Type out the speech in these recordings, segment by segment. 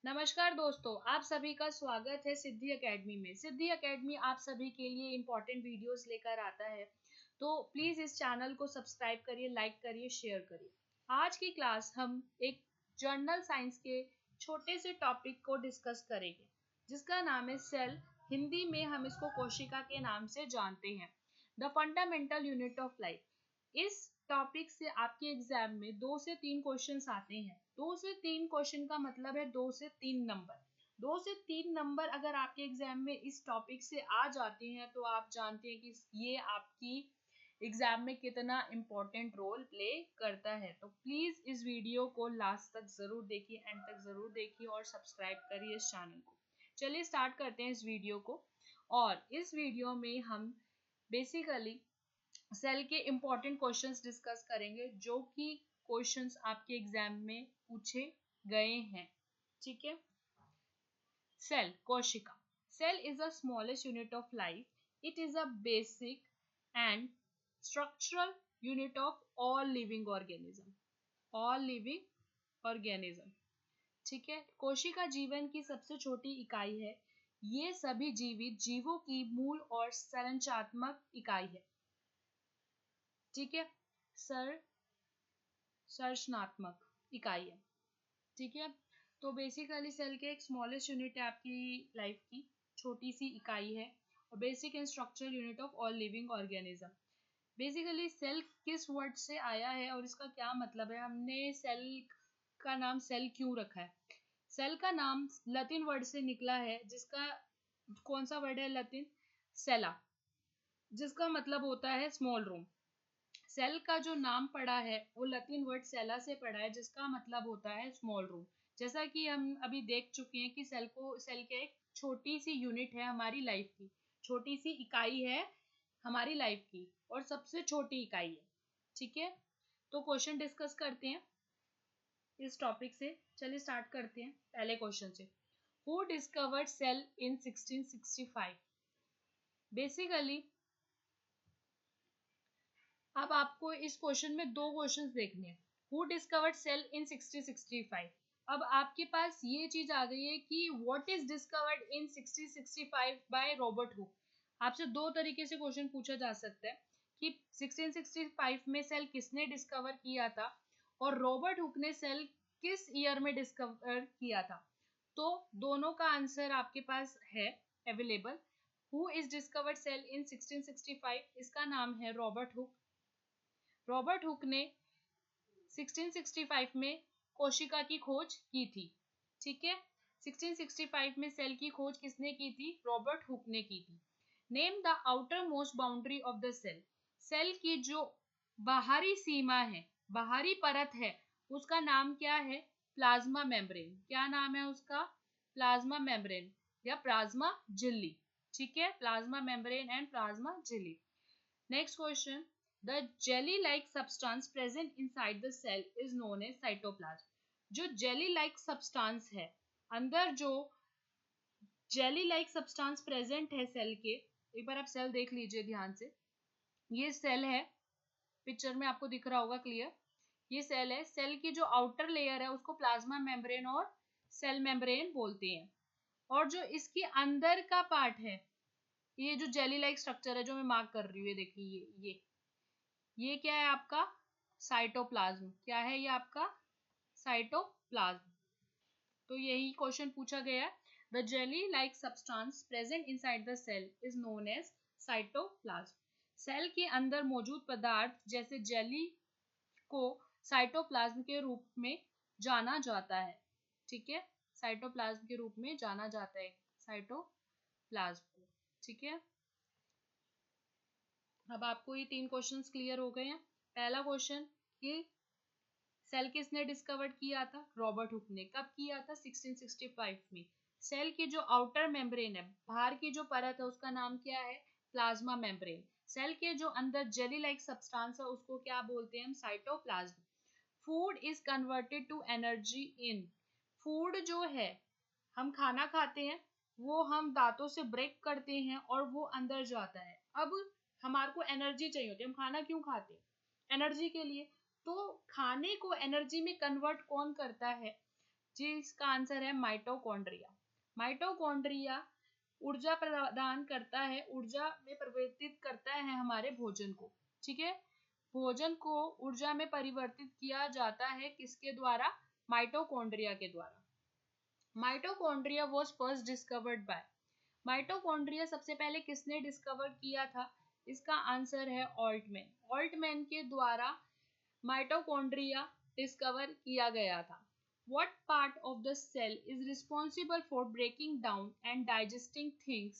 नमस्कार दोस्तों, आप सभी का स्वागत है सिद्धि एकेडमी में। सिद्धि एकेडमी आप सभी के लिए इम्पोर्टेंट वीडियोस लेकर आता है, तो प्लीज़ इस चैनल को सब्सक्राइब करिए, लाइक करिए, शेयर करिए। आज की क्लास हम एक जर्नल साइंस के छोटे से टॉपिक को डिस्कस करेंगे, जिसका नाम है सेल। हिंदी में हम इसको कोशिका के नाम से जानते हैं। The fundamental unit of life. इस टॉपिक से आपके एग्जाम में 2 से 3 क्वेश्चंस आते हैं। 2 से 3 क्वेश्चन का मतलब है 2 से 3 नंबर। 2 से 3 नंबर अगर आपके एग्जाम में इस टॉपिक से आ जाते हैं तो आप जानते हैं कि ये आपकी एग्जाम में कितना इम्पोर्टेंट रोल प्ले करता है। तो प्लीज इस वीडियो को लास्ट तक जरूर देखिए, एंड तक जरूर देखिए और सब्सक्राइब करिए इस चैनल को। चलिए स्टार्ट करते हैं इस वीडियो को। और इस वीडियो में हम बेसिकली सेल के इम्पोर्टेंट क्वेश्चंस डिस्कस करेंगे, जो कि क्वेश्चंस आपके एग्जाम में पूछे गए हैं। ठीक है। सेल, कोशिका। Cell is the smallest unit of life. It is a basic and structural unit of all living organism. All living organism. ठीक है। कोशिका जीवन की सबसे छोटी इकाई है। ये सभी जीवित जीवों की मूल और संरचनात्मक इकाई है। ठीक है। संरचनात्मक इकाई है। ठीक है। तो बेसिकली सेल के एक स्मॉलेस्ट यूनिट है आपकी लाइफ की, छोटी सी इकाई है, और basic and structural unit of all living organism. Basically cell किस वर्ड से आया है और इसका क्या मतलब है, हमने सेल का नाम सेल क्यों रखा है। सेल का नाम लैटिन वर्ड से निकला है, जिसका कौन सा वर्ड है, लैटिन सेला, जिसका मतलब होता है स्मॉल रूम। सेल का जो नाम पड़ा है वो लैटिन वर्ड सेला से पड़ा है, जिसका मतलब होता है स्मॉल रूम। जैसा कि हम अभी देख चुके हैं कि सेल के एक छोटी सी यूनिट है हमारी लाइफ की, छोटी सी इकाई है हमारी लाइफ की, और सबसे छोटी इकाई है। ठीक है। तो क्वेश्चन डिस्कस करते हैं इस टॉपिक से। चलिए स्टार्ट करते हैं पहले क्वेश्चन से। Who discovered cell in 1665? Basically अब आपको इस क्वेश्चन में 2 क्वेश्चंस देखने हैं। Who discovered cell in 1665? अब आपके पास ये चीज आ गई है कि what is discovered in 1665 by Robert Hooke. आपसे 2 तरीके से क्वेश्चन पूछा जा सकता है कि 1665 में सेल किसने डिस्कवर किया था, और रॉबर्ट हुक ने सेल किस ईयर में डिस्कवर किया था। तो दोनों का आंसर आपके पास है available. Who is discovered cell in 1665? इसका नाम है रॉबर्ट हुक। रॉबर्ट हुक ने 1665 में कोशिका की खोज की थी। ठीक है। 1665 में सेल की खोज किसने की थी? रॉबर्ट हुक ने की थी। Name the outer most boundary of the cell. Cell की जो बाहरी सीमा है, बाहरी परत है, उसका नाम क्या है? Plasma membrane. क्या नाम है उसका? प्लाज्मा मेम्ब्रेन या प्लाज्मा झिल्ली। ठीक है। प्लाज्मा मेम्ब्रेन एंड प्लाज्मा झिल्ली। Next question. The jelly-like substance present inside the cell is known as cytoplasm. जो jelly-like substance है, अंदर जो jelly-like substance present है सेल के, एक बार आप सेल देख लीजिए ध्यान से। ये सेल है, पिक्चर में आपको दिख रहा होगा क्लियर। ये सेल है। सेल की जो आउटर लेयर है उसको प्लाज्मा मेम्ब्रेन और सेल मेम्ब्रेन बोलते हैं। और जो इसके अंदर का पार्ट है, ये जो जेली लाइक स्ट्रक्चर है जो मैं मार्क कर रही हूँ, ये देखिए, ये क्या है आपका? साइटोप्लाज्म। क्या है ये आपका? साइटोप्लाज्म। तो यही क्वेश्चन पूछा गया है। The jelly like substance present inside the cell is known as cytoplasm. Cell के अंदर मौजूद पदार्थ जैसे जेली को साइटोप्लाज्म के रूप में जाना जाता है। ठीक है। साइटोप्लाज्म के रूप में जाना जाता है साइटोप्लाज्म को। ठीक है। अब आपको ये 3 क्वेश्चंस क्लियर हो गए हैं। पहला क्वेश्चन कि सेल किसने डिस्कवर्ड किया था? रॉबर्ट हुक ने। कब किया था? 1665 में। सेल की जो आउटर मेम्ब्रेन है, बाहर की जो परत है, उसका नाम क्या है? Plasma membrane. सेल के जो अंदर जेली लाइक सब्सटेंस है उसको क्या बोलते हैं हम? Cytoplasm. Food is converted to energy in. Food जो है, हम खाना खाते हैं, वो हम दांतों से ब्रेक करते हैं और वो अंदर जाता है। अब हमारे को एनर्जी चाहिए होती है, हम खाना क्यों खाते हैं? एनर्जी के लिए। तो खाने को एनर्जी में कन्वर्ट कौन करता है? जिसका आंसर है माइटोकॉन्ड्रिया। माइटोकॉन्ड्रिया ऊर्जा प्रदान करता है, ऊर्जा में परिवर्तित करता है हमारे भोजन को। ठीक है, भोजन को ऊर्जा में परिवर्तित किया जाता है किसके द्वारा? माइटोकॉन्ड्रिया के द्वारा। Mitochondria was first discovered by, mitochondria सबसे पहले किसने डिस्कवर किया था? इसका आंसर है ऑल्टमैन। ऑल्टमैन के द्वारा माइटोकॉन्ड्रिया डिस्कवर किया गया था। What part of the cell is responsible for breaking down and digesting things?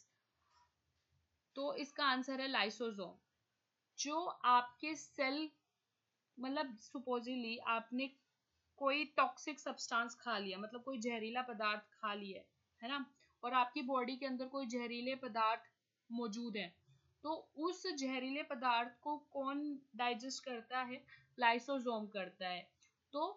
तो इसका आंसर है लाइसोसोम। जो आपके सेल, मतलब सुपोजिली आपने कोई टॉक्सिक सब्सटेंस खा लिया, मतलब कोई जहरीला पदार्थ खा लिया है ना, और आपकी बॉडी के अंदर कोई जहरीले पदार्थ मौजूद है, तो उस जहरीले पदार्थ को कौन डाइजेस्ट करता है? लाइसोसोम करता है। तो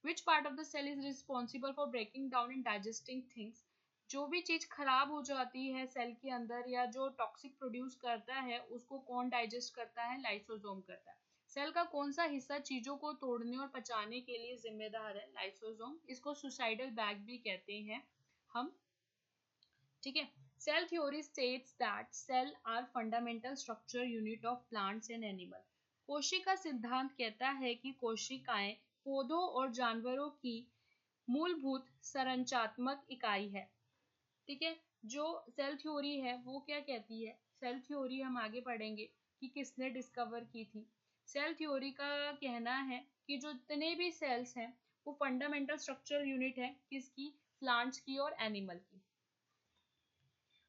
which part of the cell is responsible for breaking down and digesting things? जो भी चीज खराब हो जाती है सेल के अंदर या जो टॉक्सिक प्रोड्यूस करता है, उसको कौन डाइजेस्ट करता है? लाइसोसोम करता है। सेल का कौन सा हिस्सा चीजों को तोड़ने और पचाने के लिए जिम्मेदार है? लाइसोसोम। इसको सुसाइडल बैग भी कहते हैं हम। ठीक है, cell theory states that cell are fundamental structure unit of plants and animal. कोशिका सिद्धांत कहता है कि कोशिकाएं पौधों और जानवरों की मूलभूत संरचनात्मक इकाई है। ठीक है, जो सेल थ्योरी है वो क्या कहती है? सेल थ्योरी हम आगे पढ़ेंगे कि किसने डिस्कवर की थी। सेल थ्योरी का कहना है कि जो जितने भी सेल्स हैं वो फंडामेंटल स्ट्रक्चर यूनिट है किसकी? प्लांट्स की और एनिमल की।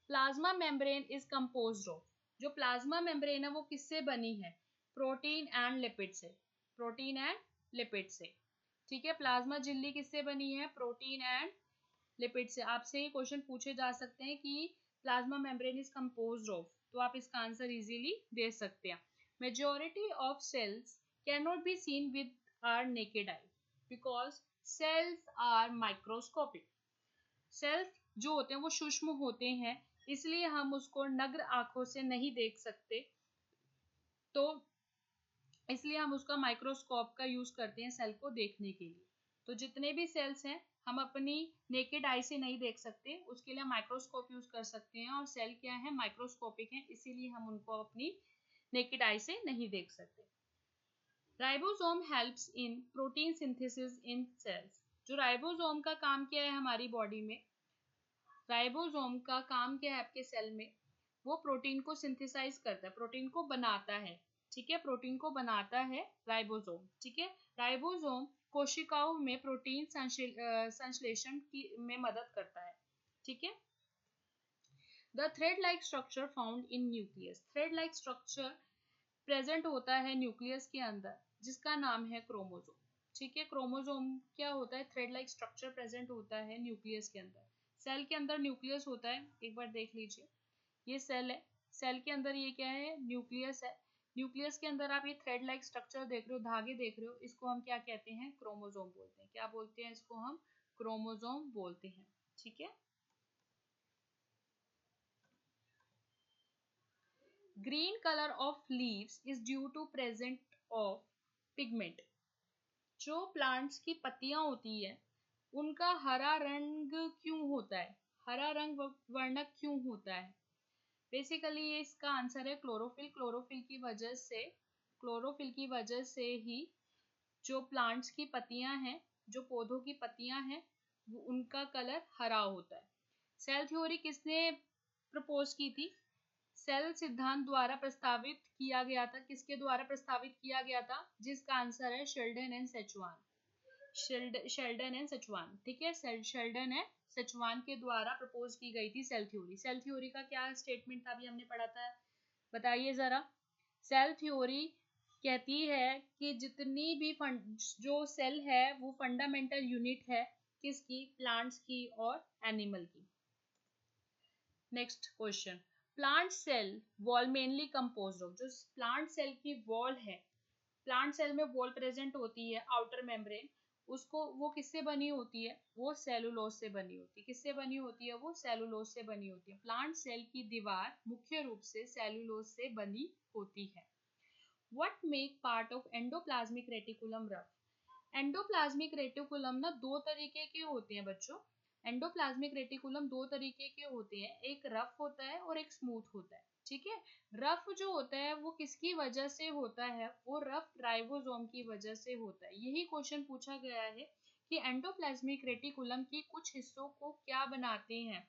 Plasma membrane is composed of, जो प्लाज्मा मेम्ब्रेन है वो किससे बनी है? प्रोटीन एंड लिपिड से। प्रोटीन एंड लिपिड से। ठीक है, प्लाज्मा झिल्ली किससे बनी है? प्रोटीन एंड लिपिड से। आपसे ये क्वेश्चन पूछे जा सकते हैं कि plasma membrane is composed of, तो आप इसका आंसर इजीली दे सकते हैं। Majority of cells can not be seen with our naked eye because cells are microscopic. Cells जो होते हैं वो सूक्ष्म होते हैं, इसलिए हम उसको नग्न आंखों से नहीं देख सकते, तो इसलिए हम उसका माइक्रोस्कोप का यूज करते हैं सेल को देखने के लिए। तो जितने भी सेल्स हैं हम अपनी नेकेड आई से नहीं देख सकते, उसके लिए माइक्रोस्कोप यूज कर सकते हैं, और सेल क्या है? माइक्रोस्कोपिक है, इसीलिए हम उनको अपनी नेकेड आई से नहीं देख सकते। Ribosome helps in protein synthesis in cells. जो राइबोसोम का काम क्या है हमारी बॉडी में? राइबोसोम का काम क्या है आपके सेल में? वो प्रोटीन को सिंथेसाइज करता है, प्रोटीन को बनाता है। ठीक है, प्रोटीन को बनाता है राइबोसोम। ठीक है, राइबोसोम कोशिकाओं में प्रोटीन संश्लेषण की में मदद करता है। ठीक है, the thread like structure found in nucleus. Thread like structure present होता है न्यूक्लियस के अंदर, जिसका नाम है क्रोमोसोम। ठीक है, क्रोमोसोम क्या होता है? थ्रेड लाइक स्ट्रक्चर प्रेजेंट होता है न्यूक्लियस के अंदर। सेल के अंदर न्यूक्लियस होता है, एक बार देख लीजिए, ये सेल है, सेल के अंदर ये क्या है? न्यूक्लियस है। न्यूक्लियस के अंदर आप ये थ्रेड लाइक स्ट्रक्चर देख रहे हो, धागे देख रहे हो, इसको हम क्या कहते हैं? क्रोमोसोम बोलते हैं। क्या बोलते हैं इसको? हम क्रोमोसोम बोलते हैं। ठीक है, green colour of leaves is due to present of pigment. जो प्लांट्स की पत्तियां होती है उनका हरा रंग क्यों होता है? हरा रंग वर्णक क्यों होता है? बेसिकली ये इसका आंसर है क्लोरोफिल। क्लोरोफिल की वजह से ही जो प्लांट्स की पत्तियां हैं, जो पौधों की पत्तियां हैं, उनका कलर हरा होता है। सेल थ्योरी किसने प्रपोज की थी? सेल सिद्धांत द्वारा प्रस्तावित किया गया था। किसके द्वारा प्रस्तावित किया गया था? जिसका आंसर है Schleiden and Schwann. Schleiden and Schwann. ठीक है, शेल्डन एंड सचुआन के द्वारा प्रपोज की गई थी सेल थ्योरी। सेल थ्योरी का क्या स्टेटमेंट था? अभी हमने पढ़ा था, बताइए जरा। सेल थ्योरी कहती है कि जितनी भी जो सेल है वो फंडामेंटल यूनिट है किसकी? प्लांट्स की और एनिमल की। Next question, plant cell wall mainly composed of. जो प्लांट सेल की वॉल है, प्लांट सेल में वॉल प्रेजेंट होती है, आउटर मेम्ब्रेन, उसको वो किससे बनी होती है? वो सेलुलोज से बनी होती है। किससे बनी होती है? वो सेलुलोज से बनी होती है। प्लांट सेल की दीवार मुख्य रूप से सेलुलोज से बनी होती है। What make part of endoplasmic reticulum rough? Endoplasmic reticulum ना दो तरीके के होते हैं बच्चों। एंडोप्लाज्मिक रेटिकुलम दो तरीके के होते हैं, एक रफ होता है और एक स्मूथ होता है। ठीक है, रफ जो होता है वो किसकी वजह से होता है, वो रफ राइबोसोम की वजह से होता है। यही क्वेश्चन पूछा गया है कि एंडोप्लाज्मिक रेटिकुलम की कुछ हिस्सों को क्या बनाते हैं,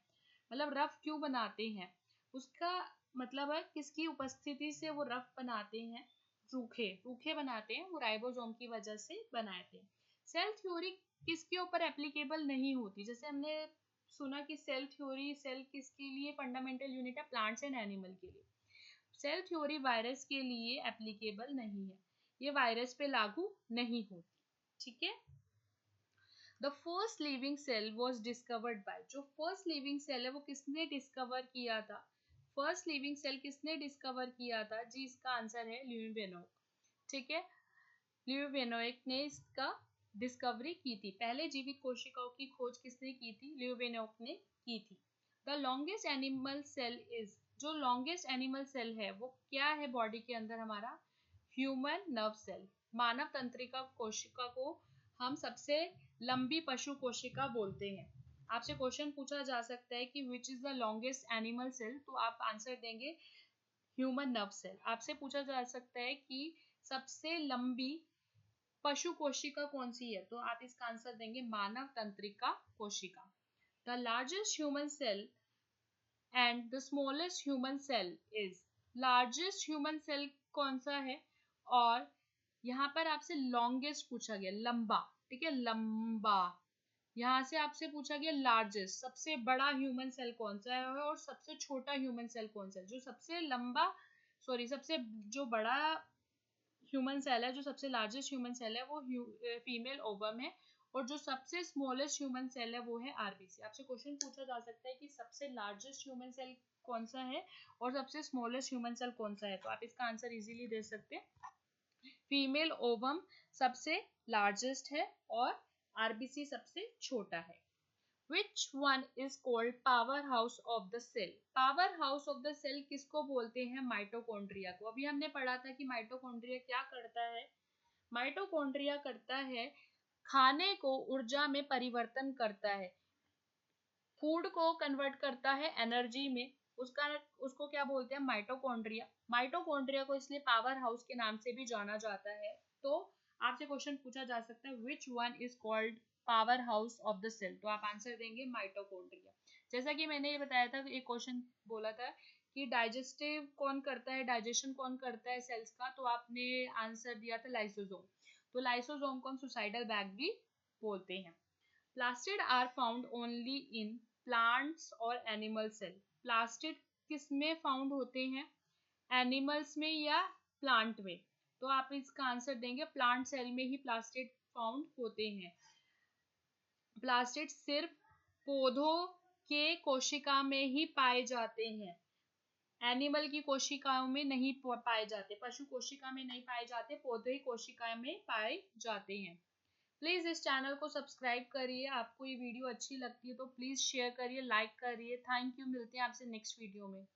मतलब रफ क्यों बनाते हैं, उसका मतलब है किसकी उपस्थिति से वो रफ बनाते हैं, रूखे रूखे बनाते हैं, वो राइबोसोम की वजह से बनाते हैं। सेल थ्योरी किसके ऊपर एप्लीकेबल नहीं होती, जैसे हमने सुना कि सेल थ्योरी सेल किसके लिए फंडामेंटल यूनिट है, प्लांट्स एंड एनिमल के लिए। सेल थ्योरी वायरस के लिए एप्लीकेबल नहीं है, ये वायरस पे लागू नहीं होती। ठीक है, the first living cell was discovered by, जो फर्स्ट लिविंग सेल है वो किसने डिस्कवर किया था, फर्स्ट लिविंग सेल किसने डिस्कवर किया था जी, इसका आंसर है ल्यूवेनोक। ठीक है, ल्यूवेनोक ने इसका डिस्कवरी की थी। पहले जीवित कोशिकाओं की खोज किसने की थी, ल्यूवेनोक ने की थी। The longest animal cell is, जो लॉन्गेस्ट एनिमल सेल है वो क्या है बॉडी के अंदर हमारा, ह्यूमन नर्व सेल। मानव तंत्रिका कोशिका को हम सबसे लंबी पशु कोशिका बोलते हैं। आपसे क्वेश्चन पूछा जा सकता है कि which is the longest animal cell, तो आप आंसर देंगे ह्यूमन नर्व सेल। आपसे पूछा जा सकता है कि सबसे लंबी पशु कोशिका कौन सी है, तो आप इसका आंसर देंगे मानव तंत्रिका कोशिका। The largest human cell and the smallest human cell is, largest human cell कौन सा है, और यहाँ पर आपसे लॉन्गेस्ट पूछा गया, लंबा। ठीक है, लंबा। यहाँ से आपसे पूछा गया लार्जेस्ट, सबसे बड़ा ह्यूमन सेल कौन सा है, और सबसे छोटा ह्यूमन सेल कौन सा है। जो सबसे लंबा, सॉरी, सबसे जो बड़ा ह्यूमन सेल है, जो सबसे लार्जेस्ट ह्यूमन सेल है वो फीमेल ओवम है, और जो सबसे स्मॉलेस्ट ह्यूमन सेल है वो है आरबीसी। आपसे क्वेश्चन पूछा जा सकता है कि सबसे लार्जेस्ट ह्यूमन सेल कौन सा है और सबसे स्मॉलेस्ट ह्यूमन सेल कौन सा है, तो आप इसका आंसर इजीली दे सकते हैं, फीमेल ओवम सबसे लार्जेस्ट है और आरबीसी सबसे छोटा है। Which one is called power house of the cell? Power house of the cell किसको बोलते हैं, माइटोकॉन्ड्रिया को। अभी हमने पढ़ा था कि माइटोकॉन्ड्रिया क्या करता है, माइटोकॉन्ड्रिया करता है खाने को ऊर्जा में परिवर्तन करता है, फूड को कन्वर्ट करता है एनर्जी में, उसको क्या बोलते हैं, माइटोकॉन्ड्रिया। माइटोकॉन्ड्रिया को इसलिए पावर हाउस के नाम से भी जाना जाता है। तो आपसे क्वेश्चन पूछा जा सकता है which one is called powerhouse of the cell, तो आप आंसर देंगे माइटोकॉन्ड्रिया। जैसा कि मैंने ये बताया था, एक क्वेश्चन बोला था कि डाइजेस्टिव कौन करता है, डाइजेशन कौन करता है सेल्स का, तो आपने आंसर दिया था लाइसोसोम। तो लाइसोसोम को हम सुसाइडल बैग भी बोलते हैं। Plastid are found only in plants और एनिमल सेल, प्लास्टिड किस में फाउंड होते हैं, एनिमल्स में या प्लांट में, तो आप इसका आंसर देंगे प्लांट सेल में ही प्लास्टिड फाउंड होते हैं। प्लास्टिड सिर्फ पौधों के कोशिका में ही पाए जाते हैं, एनिमल की कोशिकाओं में नहीं पाए जाते, पशु कोशिका में नहीं पाए जाते, पौधे कोशिका में पाए जाते हैं। प्लीज़ इस चैनल को सब्सक्राइब करिए, आपको ये वीडियो अच्छी लगती है तो प्लीज़ शेयर करिए, लाइक करिए। थैंक यू, मिलते हैं आपसे नेक्स्ट वीडियो में।